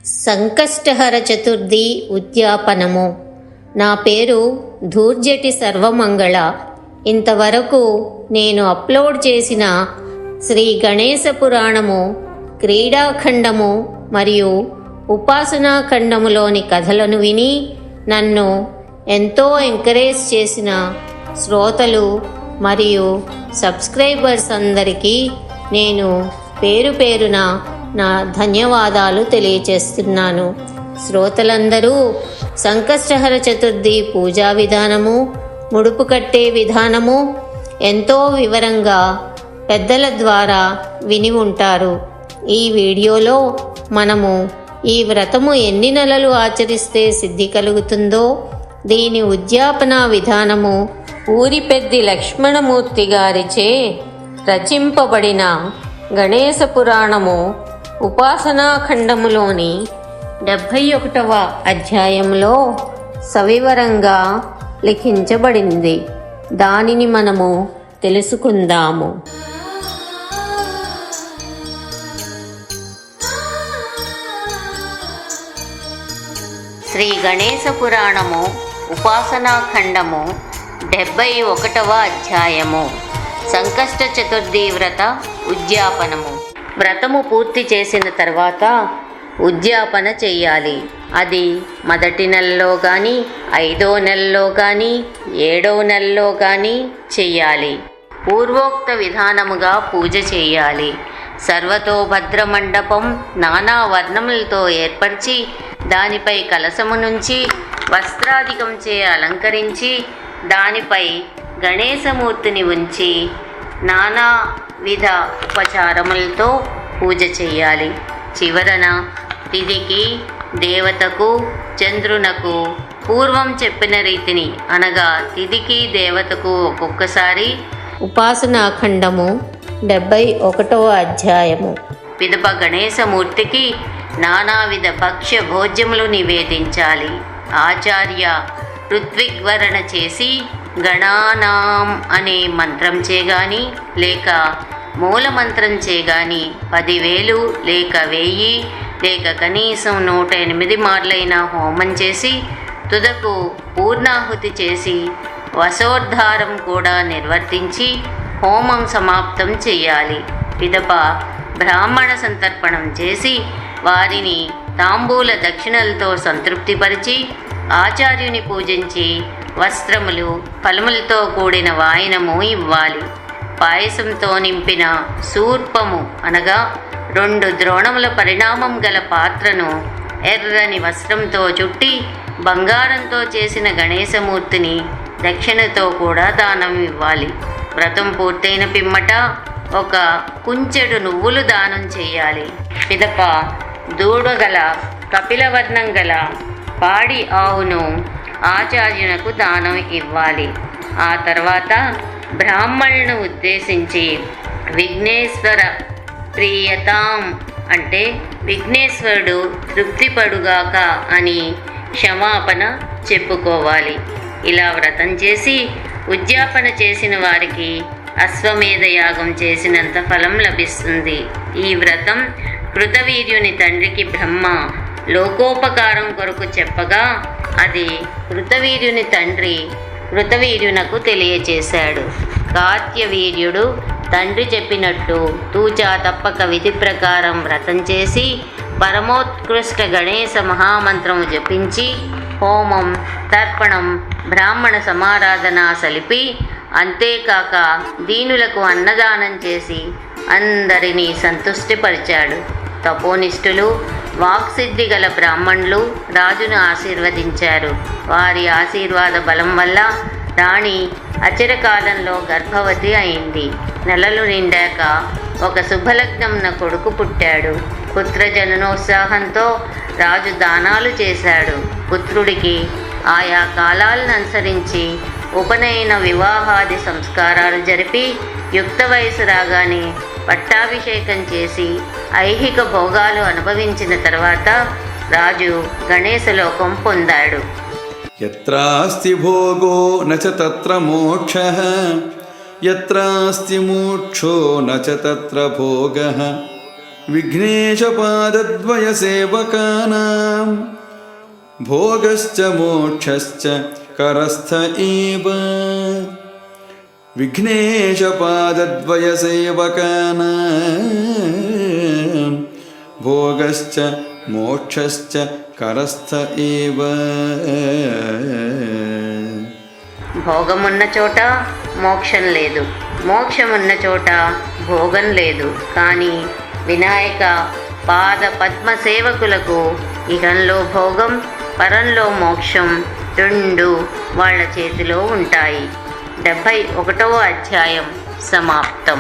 సంకష్టహర చతుర్థి ఉద్యాపనము. నా పేరు ధూర్జటి సర్వమంగళ. ఇంతవరకు నేను అప్లోడ్ చేసిన శ్రీ గణేశ పురాణము, క్రీడాఖండము మరియు ఉపాసనాఖండములోని కథలను విని నన్ను ఎంతో ఎంకరేజ్ చేసిన శ్రోతలు మరియు సబ్స్క్రైబర్స్ అందరికీ నేను పేరు పేరున నా ధన్యవాదాలు తెలియచేస్తున్నాను. శ్రోతలందరూ సంకష్టహర చతుర్థి పూజా విధానము, ముడుపు కట్టే విధానము ఎంతో వివరంగా పెద్దల ద్వారా విని ఉంటారు. ఈ వీడియోలో మనము ఈ వ్రతము ఎన్ని నెలలు ఆచరిస్తే సిద్ధి కలుగుతుందో, దీని ఉద్యాపన విధానము ఊరిపెద్ది లక్ష్మణమూర్తి గారిచే రచింపబడిన గణేశ పురాణము ఉపాసనాఖండములోని 71వ అధ్యాయంలో సవివరంగా లిఖించబడింది. దానిని మనము తెలుసుకుందాము. శ్రీ గణేశ పురాణము ఉపాసనాఖండము 71వ అధ్యాయము. సంకష్ట చతుర్థి వ్రత ఉద్యాపనము. వ్రతము పూర్తి చేసిన తర్వాత ఉద్యాపన చెయ్యాలి. అది మొదటి నెలలో కానీ, 5వ నెలలో కానీ, 7వ నెలలో కానీ చెయ్యాలి. పూర్వోక్త విధానముగా పూజ చెయ్యాలి. సర్వతోభద్ర మండపం నానా వర్ణములతో ఏర్పరిచి దానిపై కలశము నుంచి వస్త్రాధికంచే అలంకరించి దానిపై గణేశమూర్తిని ఉంచి నానా విధ ఉపచారములతో పూజ చెయ్యాలి. చివరన తిథికి, దేవతకు, చంద్రునకు పూర్వం చెప్పిన రీతిని అనగా తిథికి, దేవతకు ఒక్కొక్కసారి ఉపాసనాఖండము 71వ అధ్యాయము. పిదప గణేశమూర్తికి నానావిధ భక్ష్య భోజ్యములు నివేదించాలి. ఆచార్య ఋత్విగ్వరణ చేసి గణానాం అనే మంత్రం చేగాని లేక మూలమంత్రం చేగాని 10,000 లేక 1000 లేక కనీసం 108 మార్లైనా హోమం చేసి తుదకు పూర్ణాహుతి చేసి వశోద్ధారం కూడా నిర్వర్తించి హోమం సమాప్తం చేయాలి. పిదప బ్రాహ్మణ సంతర్పణం చేసి వారిని తాంబూల దక్షిణలతో సంతృప్తిపరిచి ఆచార్యుని పూజించి వస్త్రములు, ఫలములతో కూడిన వాయనము ఇవ్వాలి. పాయసంతో నింపిన శూర్పము అనగా 2 ద్రోణముల పరిణామం గల పాత్రను ఎర్రని వస్త్రంతో చుట్టి బంగారంతో చేసిన గణేశమూర్తిని దక్షిణతో కూడా దానం ఇవ్వాలి. వ్రతం పూర్తయిన పిమ్మట 1 కుంచెడు నువ్వులు దానం చేయాలి. పిదప దూడగల కపిలవర్ణం గల పాడి ఆవును ఆచార్యునకు దానం ఇవ్వాలి. ఆ తర్వాత బ్రాహ్మణులను ఉద్దేశించి విఘ్నేశ్వర ప్రియతాం అంటే విఘ్నేశ్వరుడు తృప్తిపడుగాక అని క్షమాపణ చెప్పుకోవాలి. ఇలా వ్రతం చేసి ఉద్యాపన చేసిన వారికి అశ్వమేధ యాగం చేసినంత ఫలం లభిస్తుంది. ఈ వ్రతం కృతవీర్యుని తండ్రికి బ్రహ్మ లోకోపకారం కొరకు చెప్పగా అది కృతవీర్యుని తండ్రి కృతవీర్యునకు తెలియచేశాడు. కార్త్యవీర్యుడు తండ్రి చెప్పినట్టు తూచా తప్పక విధి ప్రకారం వ్రతం చేసి పరమోత్కృష్ట గణేశ మహామంత్రము జపించి హోమం, తర్పణం, బ్రాహ్మణ సమారాధన సలిపి అంతేకాక దీనులకు అన్నదానం చేసి అందరినీ సంతుష్టిపరిచాడు. తపోనిష్ఠులు, వాక్సిద్ధి గల బ్రాహ్మణులు రాజును ఆశీర్వదించారు. వారి ఆశీర్వాద బలం వల్ల రాణి అచిరకాలంలో గర్భవతి అయింది. నెలలు నిండాక ఒక శుభలగ్నంన కొడుకు పుట్టాడు. పుత్రజననోత్సాహంతో రాజు దానాలు చేశాడు. పుత్రుడికి ఆయా కాలాలను అనుసరించి ఉపనయన, వివాహాది సంస్కారాలు జరిపి యుక్త వయసు రాగానే పట్టాభిషేకం చేసి ఐహిక భోగాలు అనుభవించిన తర్వాత రాజు గణేశలోకం పొందాడు. యత్రాస్తి భోగో నచ తత్ర మోక్షః, యత్రాస్తి మోక్షో నచ తత్ర భోగః, విఘ్నేశపాదద్వయసేవకానాం భోగశ్చ మోక్షశ్చ కరస్థ ఏవ. విఘ్నేశపాదద్వయసేవకానాం భోగశ్చ మోక్షశ్చ కరస్థ ఏవ. భోగమున్న చోట మోక్షం లేదు, మోక్షమున్న చోట భోగం లేదు. కానీ వినాయక పాద పద్మ సేవకులకు ఇహంలో భోగం, పరంలో మోక్షం రెండు వాళ్ళ చేతిలో ఉంటాయి. 71వ అధ్యాయం సమాప్తం.